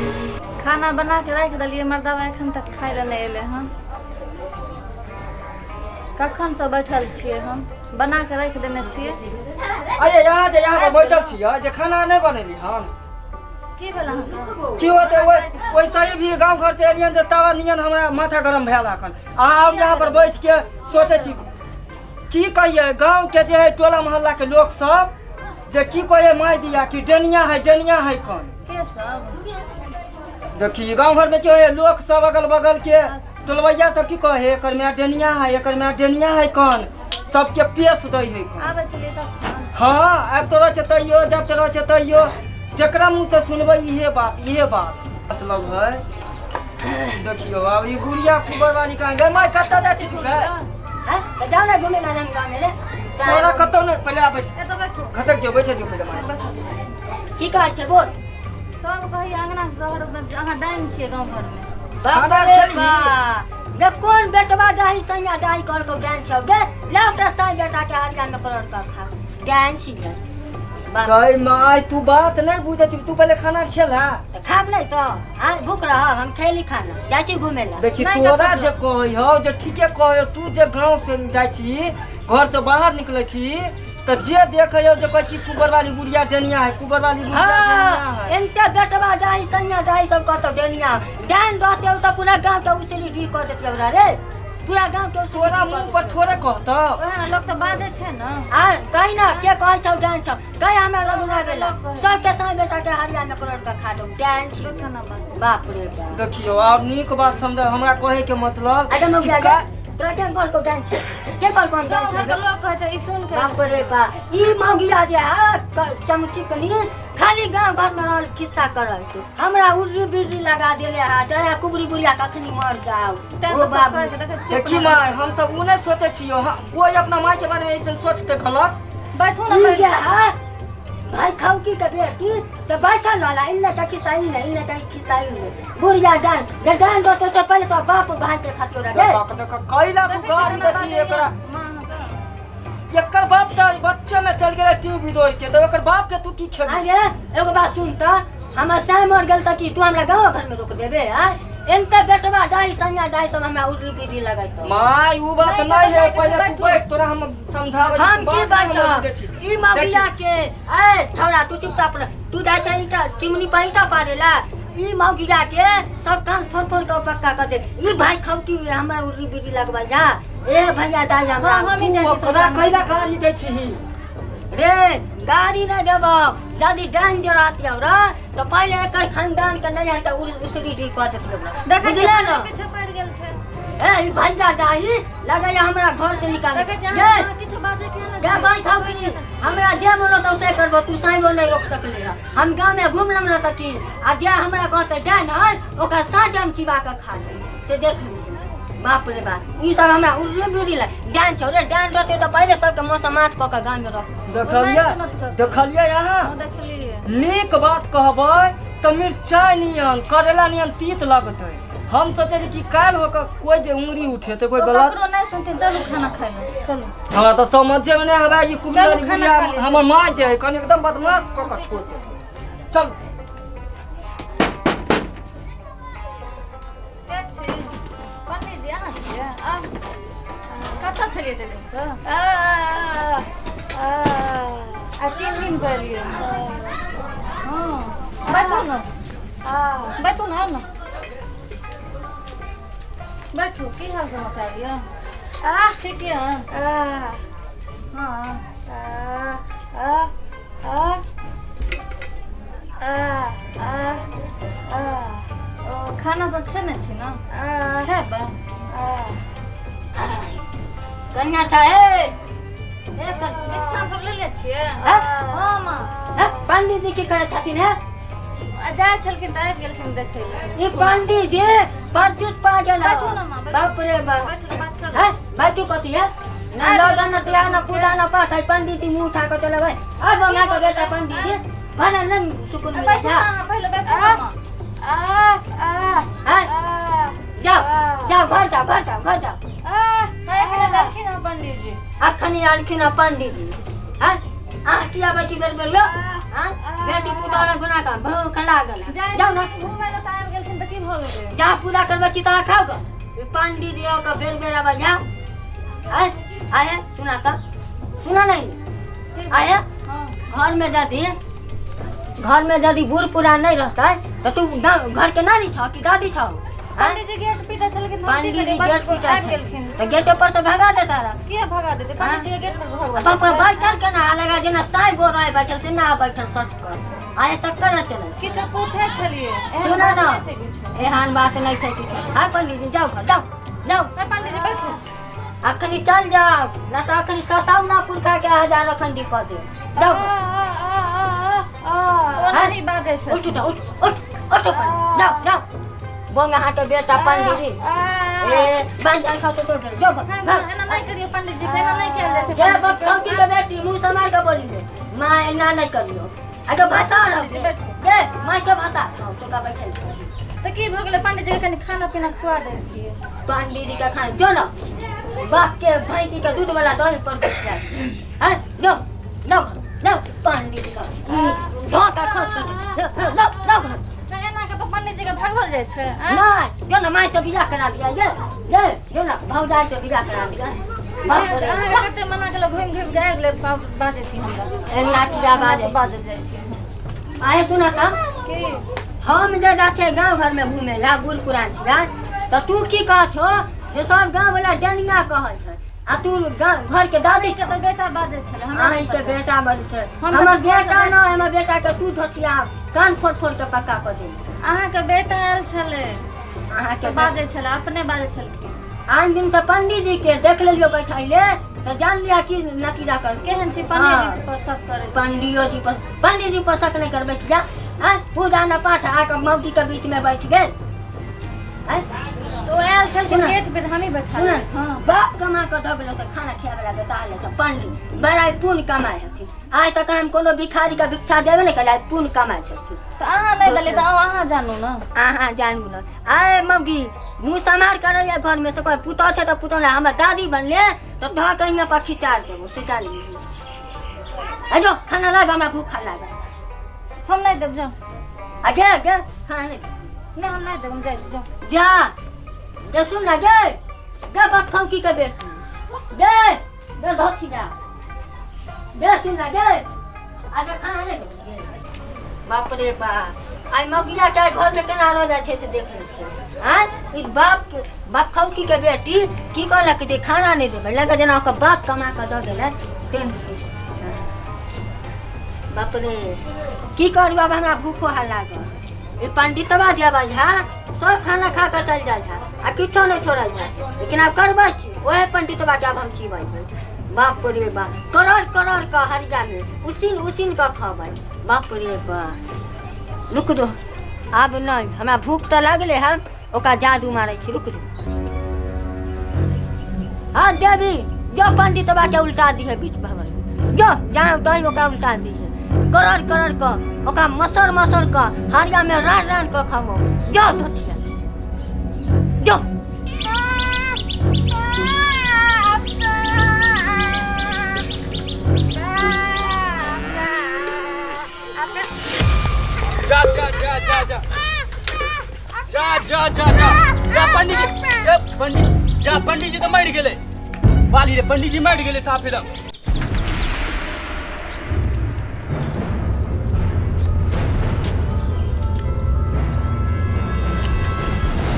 खाना बना के रख दिलिए मर्दवा एखन तक खाए ला नहीं एले हन। कखन से बैठल छिए हम बना के रख देने छिए। अरे यहाँ पर बैठल छिए जे खाना नहीं बनेली हन की भेल अहाँ की होते वैसे ही भी गांव घर से एलियन जे तवा नियन हमरा माथा गरम भेल अखन आब यहाँ पर बैठ के सोचे छी की कहिए गांव के जे है टोला मोहल्ला के लोग सब जे की कहे माय दिया कि डनिया है कौन के सब देखिए गांव घर में क्या है लोग सब अगल बगल के टोलवैया सब की कहे एकर में डनिया है कौन सबके पेश दई है कौन आबे चलिए तब। हाँ अब तो चतइयो जब चलो चतइयो जकरा मुंह से सुनबे इहे बात मतलब है। देखियो अब ये गुड़िया कुबर वाली कहां गई मैं कत्ता जा छी तू रे हां तो जाओ ना घूमे ना गांव में ले तोरा कत्तो ने पहले आ बैठ ए तो बैठो घसक जो बैठ जो पहले मैं की कहै छै बोल सब कही अंगना घर में अहाँ डाइन छिए गांव घर में। बाप रे बा गे कौन बेटवा जाही सैया जाही कर को डांस छौ गे लाउटा साई बेटा के हरिया में करोड़ का खा डांस छी गई माय तू बात नहीं बुझे छी तू पहले खाना खेला खाब नहीं तो हां भूख रहा हम खेली खाना जाय छी घूमे ला। देखी तोरा जे कहै हो जे ठीके कहै तू जे गांव से जाय छी घर से बाहर निकलै छी त जे देखै हो जे कहै छी कुबर वाली गुड़िया डनिया है कुबर वाली गुड़िया डनिया है एनते बेटवा जाही सैया जाही सब कतो डनिया डान रहते त पूरा गांव के उछली ढी कर देते ओरा रे पूरा गांव के तोरा मुंह पर थोड़े कहता ओहे लोग तो बाजे छे न आ कहि ना के कहै छौ डांस छौ कहि हमरा लगुना गेला सब के साई बेटा के हरिया में करोड़ का खा दो डांस लोग खाना बन बाप रे बाप देखियो आप नीक बात समझ हमरा कहे के मतलब अरे मग जा तोरा के कॉल को डांस के कॉल कौन डांस घर के लोग कहे छे ई सुन के बाप रे बा ई मगिया जे हाथ चमची कनी खाली गांव घर में रहल खिस्सा करल तू हमरा उर्री बिर्री लगा देले हा चाहे कुबरी बुलिया कखनी मर जाओ ओ बाप देखी माय हम सब उ नहीं सोचे छियो कोई अपना माय के बारे में ऐसे सोचते गलत बैठो ना ई जे हाथ भाई खाऊ की के बेटी तो बैठल वाला इन्ने तक खिसाई नहीं इन्ने तक खिसाई नहीं बुढ़िया डान तो पहले तो बाप भाई के खातिर रे कैला तू गाड़ी बची एकरा एकर बाप त बच्चे में चल गेले टीवी दौड़ के तो एकर बाप के तू की खेबी अरे एगो बात सुन त हमर साय मर गेल त की तू हमरा गांव घर में रोक देबे हां एनते बेटवा जाई संगा जाई सब हमरा उल्टी पीटी लगाई तो माय उ बात नहीं है पहले तू बैठ तोरा हम समझावे हम की बात ई मगिया के ए छोरा तू चुपचाप तू जा छै त चिमनी पैसा पारेला ई मगिया के सब कान फोन के पक्का कर दे ई भाई खौकी हमरा उल्टी पीटी लगवा जा ए भैया दाई हमरा हम ही जाके ओकरा कैला गाड़ी दै छी रे गाड़ी न देबो जदी डांस जराती हमरा तो पहले एकर खानदान के नहीं हटा उसरी डी कर देत देखे बुझले न पीछे पड़ गेल छे ए ई भैया दाई लगाया हमरा घर से निकाल देखे दे जान किछु बाजे के न गे भाई खौकी हमरा जे मोनो तो से करबो तू साइबो नहीं रोक सकले हम गांव में घूमलम न त की आ जे हमरा कहते डान है ओकर साथ हम चिबा के खा ले से देख बाप रे बाप ई सब हमरा उर्रे बिरी ला डांस छोरे डांस रहते तो पहले सब के मौसम मात क के गांव में रख देखलिए यहाँ हां देख लिए नीक बात कहबै तो मिर्चाई नियन करेला नियन तीत लगते हम सोचे कि काल होकर कोई जे उंगली उठे तो कोई गलत ककरो नहीं सुनते चलो खाना खाए ले चलो हां तो समझे में नहीं हवा ये कुबरी वाली खाना गुड़िया खा ले, हमर मां जे है कनी एकदम बदमाश क के छोड़ दे चल के छी पंडित जी आना छिए आ कत्ता छलिए ते दिन से आ 3 दिन भेलिए हां बैठो ना बैठो ना ना बैठो की हाल समाचार है ठीक है हाँ खाना सब खेने छी ना खेब कन्या था ए मिक्सा सब ले छिए हाँ? हाँ माँ पंडित जी की करे छथिन है जाए छलखिन त आबि गेलखिन देखै ले ई पंडित जी परजुत पा गेल बैठो ना माँ बाप रे बाप बैठो के बात कर है बैठो कथी है ना लगन न तिया न पूजा न पाठ है पंडित जी मुंह उठा के चले भाई अब मंगा के बेटा पंडित जी खाना न सुकून मिले बैठो जा ना पहले बैठो ना जाओ घर जाओ तय देखिन ना पंडित जी अखनी आलखिन पंडित जी हां आ किया बैठी बेर बेर लो हां बेटी पुतौल गुना का भूख लागल जाओ ना घूमे ला टाइम गेलखिन त की भ गेलै जा पूजा करबे चिता खाओ ग पंडित जी का बेर बेर आवा जाओ आए सुना त सुना नहीं आए घर में यदि बूढ़ पुरान नहीं रहता है तो तू घर के नानी छौ कि दादी छौ पंडित जी गेट पीटा छल के पंडित जी गेट पीटा गेलखिन तो गेट पर से भगा देता रहा के भगा देते पंडित जी गेट पर भगवा तो पर बैठल के ना लगा जेना साई बोल रहा है बैठल से ना बैठल सट कर आए टक्कर न चले किछो पूछे छलिए सुना ना एहन बात नहीं छै किछो हां पंडित जी जाओ घर जाओ ना पंडित जी बैठो अखनी चल जाओ ना तो अखनी सताऊ ना पुरखा के 1000 अखंडी कर दे जाओ ओ नहीं बाजे छै उठ जाओ बोंगा हाथ के बेटा पंडित जी बांधल खा तो जाओ एना नहीं करियो पंडित जी एना नहीं कैल जाय छै जे बाप कंकी के बेटी मुंह समार के बोली ले मां एना नहीं करियो आ तो भाता दे मां के भाता चुका बैठल त की भ गेलै पंडित जी के कनी खाना पीना खुआ दै छियै पंडित जी का खाना जो ना बाप के भैंसी का दूध वाला दही पर के हां लो पंडित जी का ढोका खस कर लो एना के तो पंडित जी के भगवल जाय छै नहीं जो ना माई से बियाह करा दिया ये जो ना भौजाई से बियाह करा दिया बाप रे अहाँ कते मना के घुम जाय गेले बाजे छी हमरा एना किया बाजे जाय छी आए सुना त की हम जे जा छे गांव घर में घूमे ला बूढ़ पुरान छिया तो तू की कहत हो जे सब गांव वाला डनिया कहै है आ तू घर के दादी के तो बेटा बाजे छले हमरा के बेटा बाजे छे हमर बेटा न हमर बेटा के तू धोतिया कान फोड़ के पक्का कर दे अहाँ के बेटा आयल छले अहाँ के बाजे छले अपने बाजे छलखिन आन दिन से पंडित जी के देख लेलियो बैठाइले तो जान लिया कि नकीरा कर केहन छी पंडित जी पर सब करे पंडित जी पर शक नहीं कर बैठ जा पूजा न पाठ आकर मौती के बीच में बैठ गए तो आयल छलखिन गेट पे हम ही बैठा हां बाप कमा के द गेलो त खाना खाए वाला बेटा आले त पंडित बड़ा पुण्य कमाए हथिन आज तक हम कोनो भिखारी का भिक्षा देबे नहीं कला पुण्य कमाए छथिन त अहाँ नहीं दले त अहाँ जानू न अहाँ जानू न आए मौगी मुंह समार करैया घर में से कोई पुतो छै त पुतो ना हमर दादी बनले त ध कहीं पर खिचार देबो सिटा ले आजो खाना लागा हमरा भूख लागा हम नहीं देब जाओ आगे खाना नहीं हम नहीं देब हम जाय छी जा जे सुन ना गे बाप खौकी के बेटी दे धोती जा दे सुन ना गे आगे खाना नहीं दे बाप रे बाप आई मौगिया के घर में केना रह जाय छै से देख ले छै हां ई बाप खौकी के बेटी की कहलक जे खाना नहीं देबे लगे जेना ओकर बाप कमा के द देले तेन बाप रे की करू अब हमरा भूखो हाल लागल ये पंडितवा जेबा झा सब खाना खा कर चल जाए आ किछो नहीं छोड़ा जाए लेकिन अब करबै छी ओहे पंडितवा के अब हम छीबै बाप रे बाप करोड़ का हरिया में उसीन का खाबै बाप रे बाप रुक जो अब नहीं हमरा भूख तो लगले है ओका जादू मारै छी रुक जो हां देवी जो पंडितवा के उल्टा दी है बीच भवन जो जहां दही ओका उल्टा दी है करोड़ का ओका मसर का हरिया में रान का खामो जो धोतिया जो जा पंडित जी तो मर गेले बाली रे पंडित जी मर गेले साफे